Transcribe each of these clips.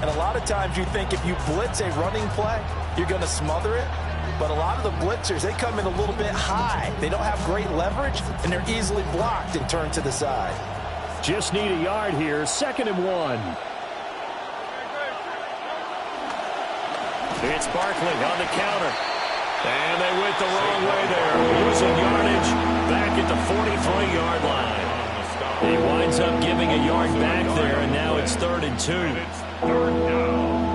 And a lot of times you think if you blitz a running play, you're going to smother it. But a lot of the blitzers, they come in a little bit high. They don't have great leverage, and they're easily blocked and turned to the side. Just need a yard here, 2nd and 1. It's Barkley on the counter. And they went the wrong way there. Losing yardage back at the 43-yard line. He winds up giving a yard back there, and now it's 3rd and 2. It's 3rd down.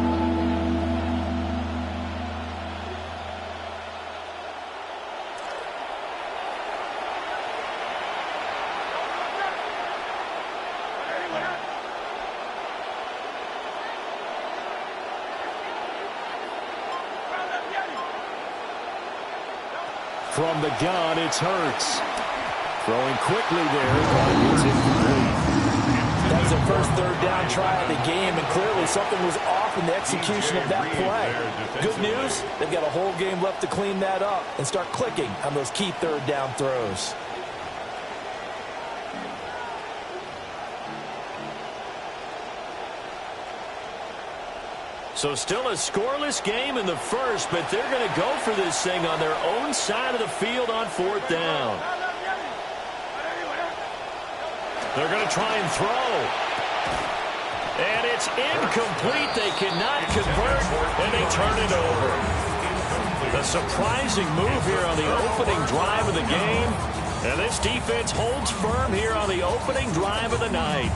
From the gun, it's Hurts. Throwing quickly there, but it's incomplete. That was their first 3rd down try of the game, and clearly something was off in the execution of that play. Good news, they've got a whole game left to clean that up and start clicking on those key 3rd down throws. So still a scoreless game in the first, but they're going to go for this thing on their own side of the field on 4th down. They're going to try and throw. And it's incomplete. They cannot convert, and they turn it over. A surprising move here on the opening drive of the game. And this defense holds firm here on the opening drive of the night.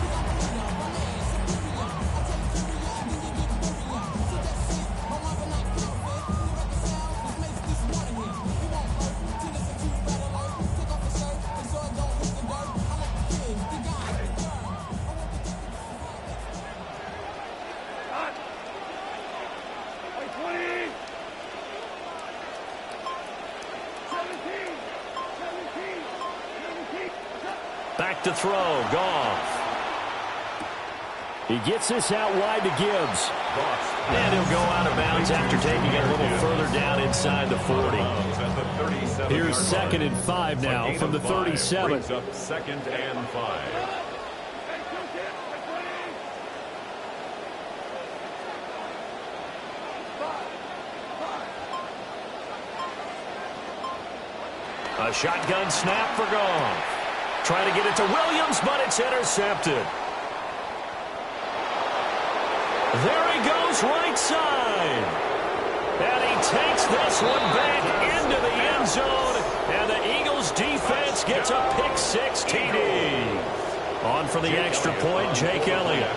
Back to throw, Goff. He gets this out wide to Gibbs. And he'll go out of bounds after taking it a little further down inside the 40. Here's 2nd and 5 now from the 37. 2nd and 5. A shotgun snap for Goff. Trying to get it to Williams, but it's intercepted. There he goes, right side. And he takes this one back into the end zone. And the Eagles defense gets a pick-6 TD. On for the extra point, Jake Elliott.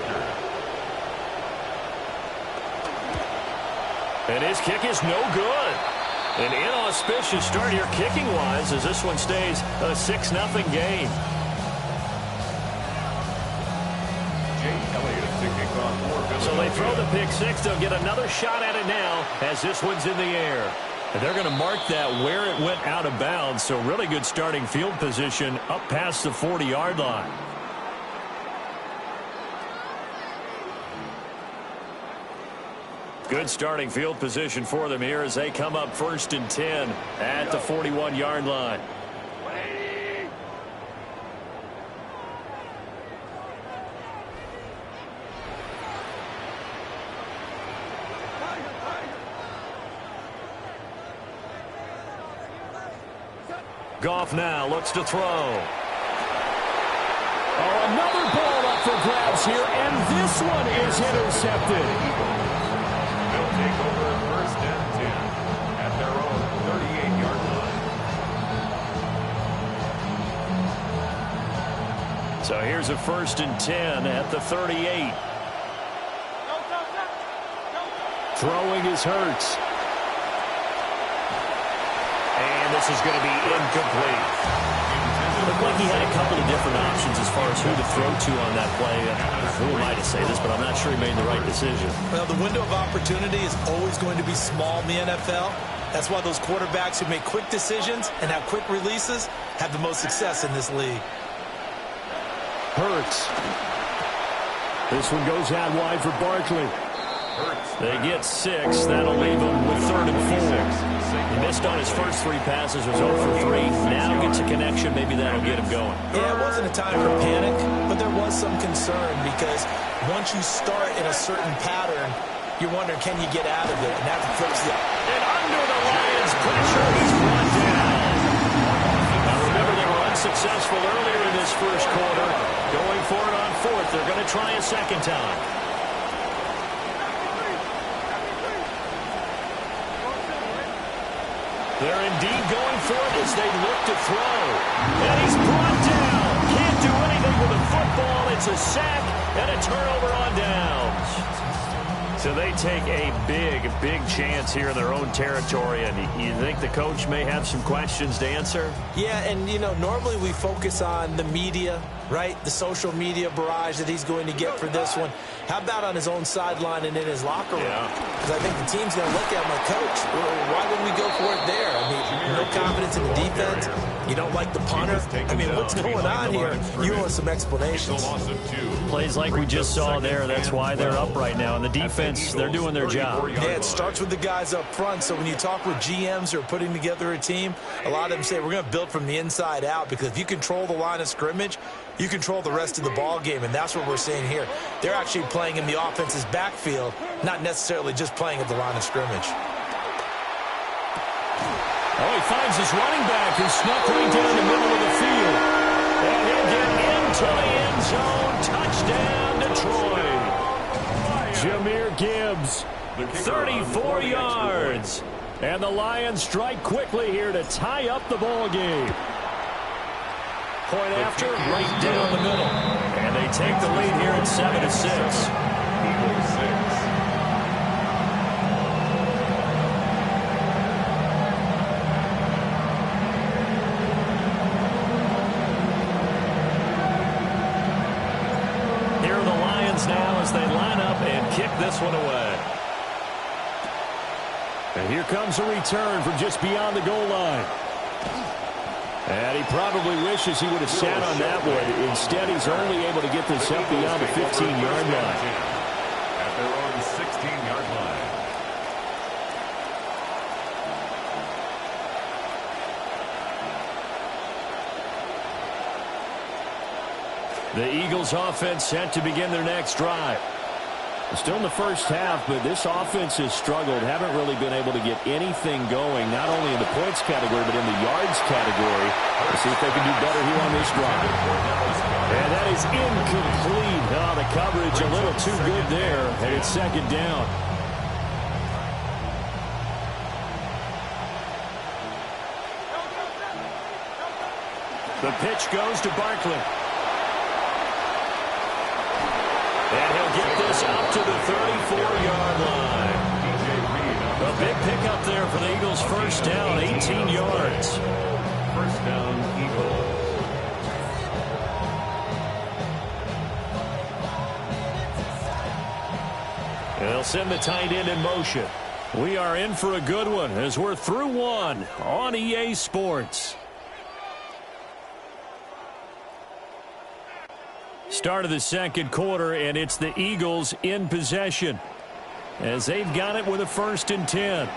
And his kick is no good. An inauspicious start here kicking-wise as this one stays a 6-0 game. So they throw the pick-6. They'll get another shot at it now as this one's in the air. And they're going to mark that where it went out of bounds. So really good starting field position up past the 40-yard line. Good starting field position for them here as they come up 1st and 10 at the 41-yard line. Goff now looks to throw. Oh, another ball up for grabs here, and this one is intercepted. They'll take over 1st and 10 at their own 38-yard line. So here's a 1st and 10 at the 38. Throwing is Hurts. And this is going to be incomplete. Looked like he had a couple of different options as far as who to throw to on that play. Who am I to say this, but I'm not sure he made the right decision. Well, the window of opportunity is always going to be small in the NFL. That's why those quarterbacks who make quick decisions and have quick releases have the most success in this league. Hurts. This one goes out wide for Barkley. They get 6. That'll leave them with 3rd and 4. He missed on his first 3 passes, was 0 for 3. Now gets a connection. Maybe that'll get him going. Yeah, it wasn't a time for panic, but there was some concern because once you start in a certain pattern, you're wondering, can you get out of it? And that flips it. And under the Lions' pressure, he's brought down. Now remember, they were unsuccessful earlier in this first quarter. Going for it on 4th. They're going to try a second time. They're indeed going for it as they look to throw. And he's brought down. Can't do anything with the football. It's a sack and a turnover on downs. So they take a big chance here in their own territory. And you think the coach may have some questions to answer? Yeah, and, you know, normally we focus on the media, right? The social media barrage that he's going to get for this one. How about on his own sideline and in his locker room? Because I think the team's going to look at him like, Coach, why wouldn't we go for it there? I mean, no confidence in the defense. You don't like the punter. I mean, what's going on here? You owe us some explanations. Plays like we just saw there. That's why they're up right now. And the defense, they're doing their job. Yeah, it starts with the guys up front. So when you talk with GMs who are putting together a team, a lot of them say we're going to build from the inside out, because if you control the line of scrimmage, you control the rest of the ball game, and that's what we're seeing here. They're actually playing in the offense's backfield, not necessarily just playing at the line of scrimmage. Oh, he finds his running back who snuck right down the middle of the field. And he'll get into the end zone. Touchdown, Detroit. Jahmyr Gibbs, 34 yards. And the Lions strike quickly here to tie up the ball game. Point after, right down the middle. And they take the lead here at 7-6. Eagles 6. Now as they line up and kick this one away. And here comes a return from just beyond the goal line. And he probably wishes he would have sat on that one. Instead, he's only able to get this up beyond the 15-yard line. At their own 16-yard line. The Eagles offense set to begin their next drive. Still in the first half, but this offense has struggled. Haven't really been able to get anything going, not only in the points category, but in the yards category. Let's see if they can do better here on this drive. And that is incomplete. Oh, the coverage a little too good there, and it's second down. The pitch goes to Barkley. And he'll get this up to the 34-yard line. A big pickup there for the Eagles' first down, 18 yards. First down, Eagles. And they'll send the tight end in motion. We are in for a good one as we're through one on EA Sports. Start of the second quarter, and it's the Eagles in possession as they've got it with a 1st and 10.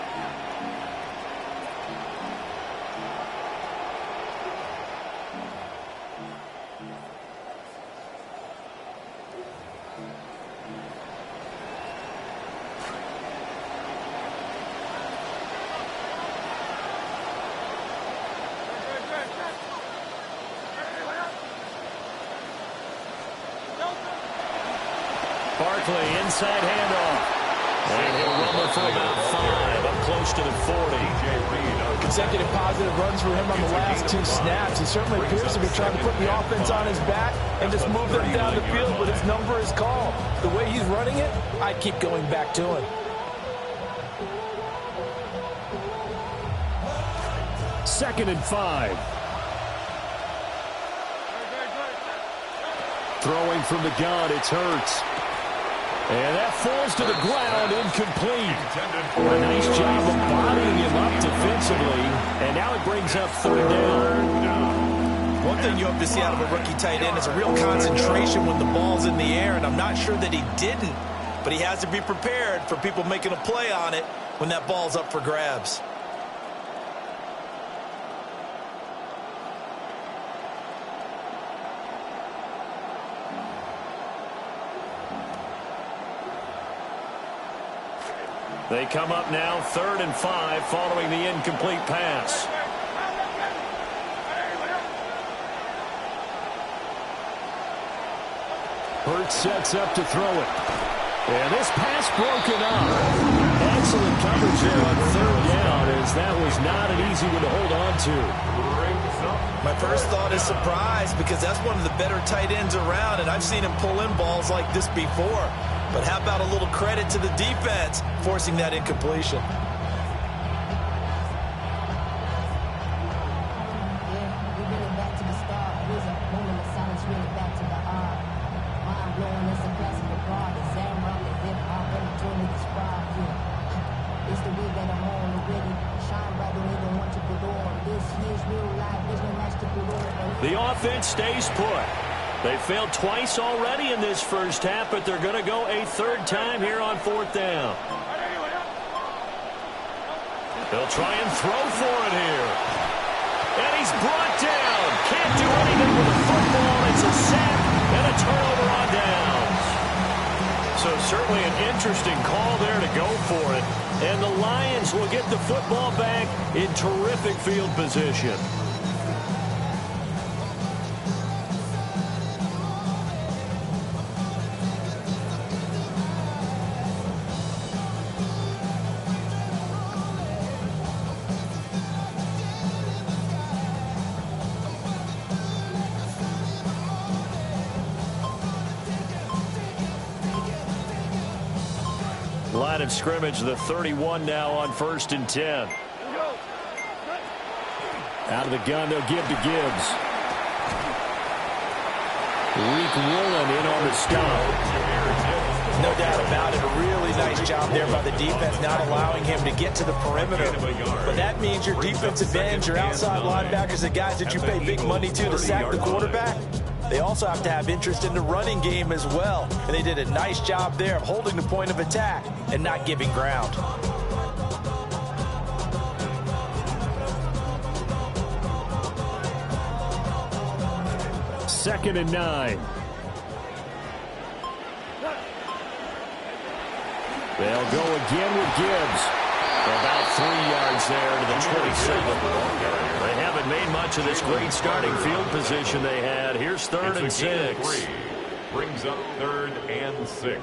Barkley, inside handoff. And he'll rumble for about 5, up close to the 40. Consecutive positive runs for him on the last 2 snaps. He certainly appears to be trying to put the offense on his back and just move them down the field, but his number is called. The way he's running it, I keep going back to him. 2nd and 5. Throwing from the gun, it's Hurts. And that falls to the ground, incomplete. A nice job of bodying him up defensively. And now it brings up 3rd down. One thing you hope to see out of a rookie tight end is a real concentration when the ball's in the air, and I'm not sure that he didn't but he has to be prepared for people making a play on it when that ball's up for grabs. They come up now 3rd and 5 following the incomplete pass. Hurts sets up to throw it. And this pass broken up. Excellent coverage there on 3rd down, as that was not an easy one to hold on to. My first thought is surprise, because that's one of the better tight ends around, and I've seen him pull in balls like this before. But how about a little credit to the defense forcing that incompletion? The offense stays put. They failed twice already in this first half, but they're going to go a 3rd time here on 4th down. They'll try and throw for it here. And he's brought down. Can't do anything with the football. It's a sack and a turnover on downs. So certainly an interesting call there to go for it. And the Lions will get the football back in terrific field position. Line of scrimmage, the 31 now on 1st and 10. Out of the gun, they'll give to Gibbs. Reek rolling in on the stop. No doubt about it. A really nice job there by the defense, not allowing him to get to the perimeter. But that means your defensive ends, your outside linebackers, the guys that you pay big money to sack the quarterback, they also have to have interest in the running game as well. And they did a nice job there of holding the point of attack and not giving ground. Second and 9. They'll go again with Gibbs. About 3 yards there to the 27. They haven't made much of this great starting field position they had. Here's 3rd and 6. Brings up 3rd and 6.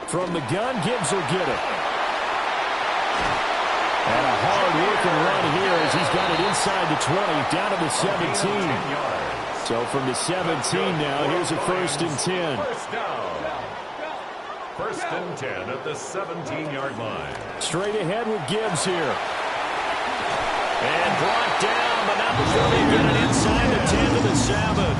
From the gun, Gibbs will get it. And a hard-working run here as he's got it inside the 20, down to the 17. So from the 17 now, here's a 1st and 10. First down. 1st and 10 at the 17-yard line. Straight ahead with Gibbs here. And brought down, but not before they get it inside the 10 to the 7.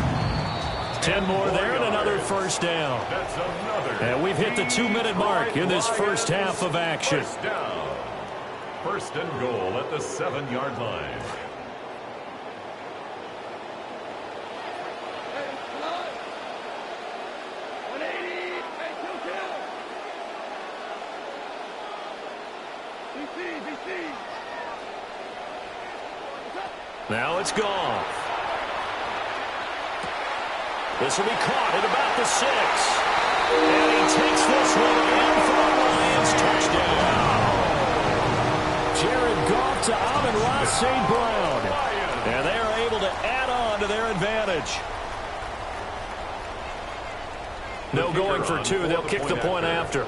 10 more there and another 1st down. That's another. And we've hit the 2-minute mark in this first half of action. First down. 1st and goal at the 7-yard line. Now it's gone. This will be caught at about the 6. And he takes this one in for a Lions touchdown. Jared Goff to Amon-Ra St. Brown. And they are able to add on to their advantage. No going for 2. They'll kick the point after.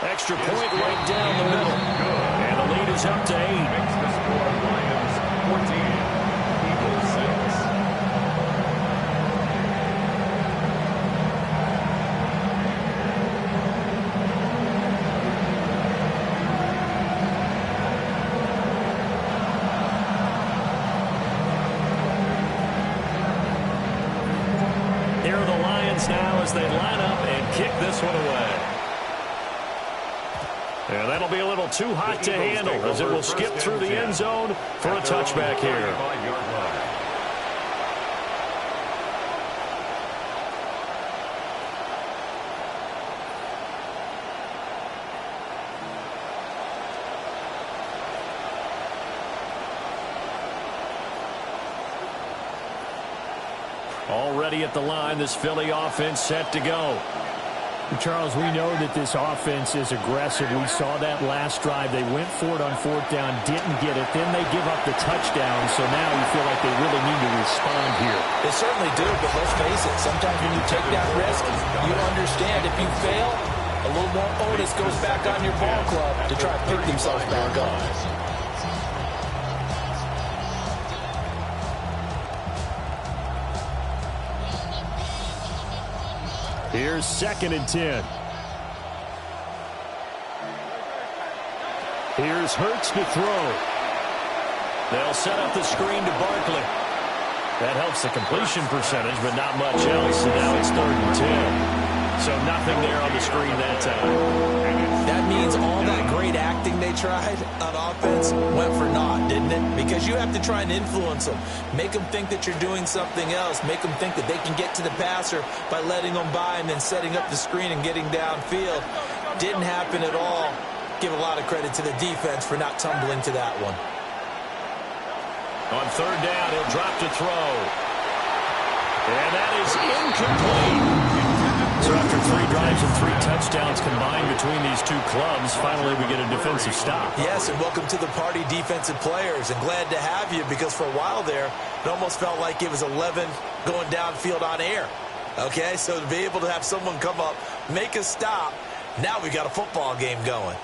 Extra point right down the middle. And the lead is up to 8. Makes the score Lions 14, Eagles 6. Here are the Lions now as they line up and kick this one away. And that'll be a little too hot to handle as it will skip through the end zone for a touchback here. Already at the line, this Philly offense set to go. Charles, we know that this offense is aggressive. We saw that last drive. They went for it on fourth down, didn't get it. Then they give up the touchdown, so now you feel like they really need to respond here. They certainly do, but let's face it, sometimes when you take that risk, you understand if you fail, a little more onus goes back on your ball club to try to pick themselves back up. Here's 2nd and 10. Here's Hurts to throw. They'll set up the screen to Barkley. That helps the completion percentage, but not much else. And now it's 3rd and 10. So nothing there on the screen that time. That means all that great acting they tried on offense went for naught, didn't it? Because you have to try and influence them. Make them think that you're doing something else. Make them think that they can get to the passer by letting them by and then setting up the screen and getting downfield. Didn't happen at all. Give a lot of credit to the defense for not tumbling to that one. On 3rd down, he'll drop to throw. And that is incomplete. So after 3 drives and 3 touchdowns combined between these two clubs, finally we get a defensive stop. Yes, and welcome to the party, defensive players. And glad to have you, because for a while there, it almost felt like it was 11 going downfield on air. Okay, so to be able to have someone come up, make a stop, now we got a football game going.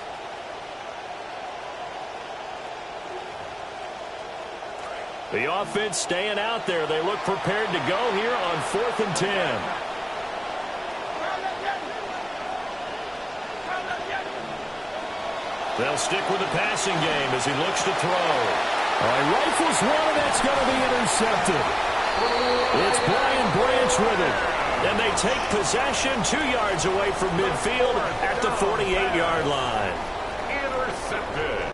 The offense staying out there. They look prepared to go here on 4th and 10. They'll stick with the passing game as he looks to throw. All right, rifles one, and that's going to be intercepted. It's Brian Branch with it. And they take possession 2 yards away from midfield at the 48-yard line. Intercepted.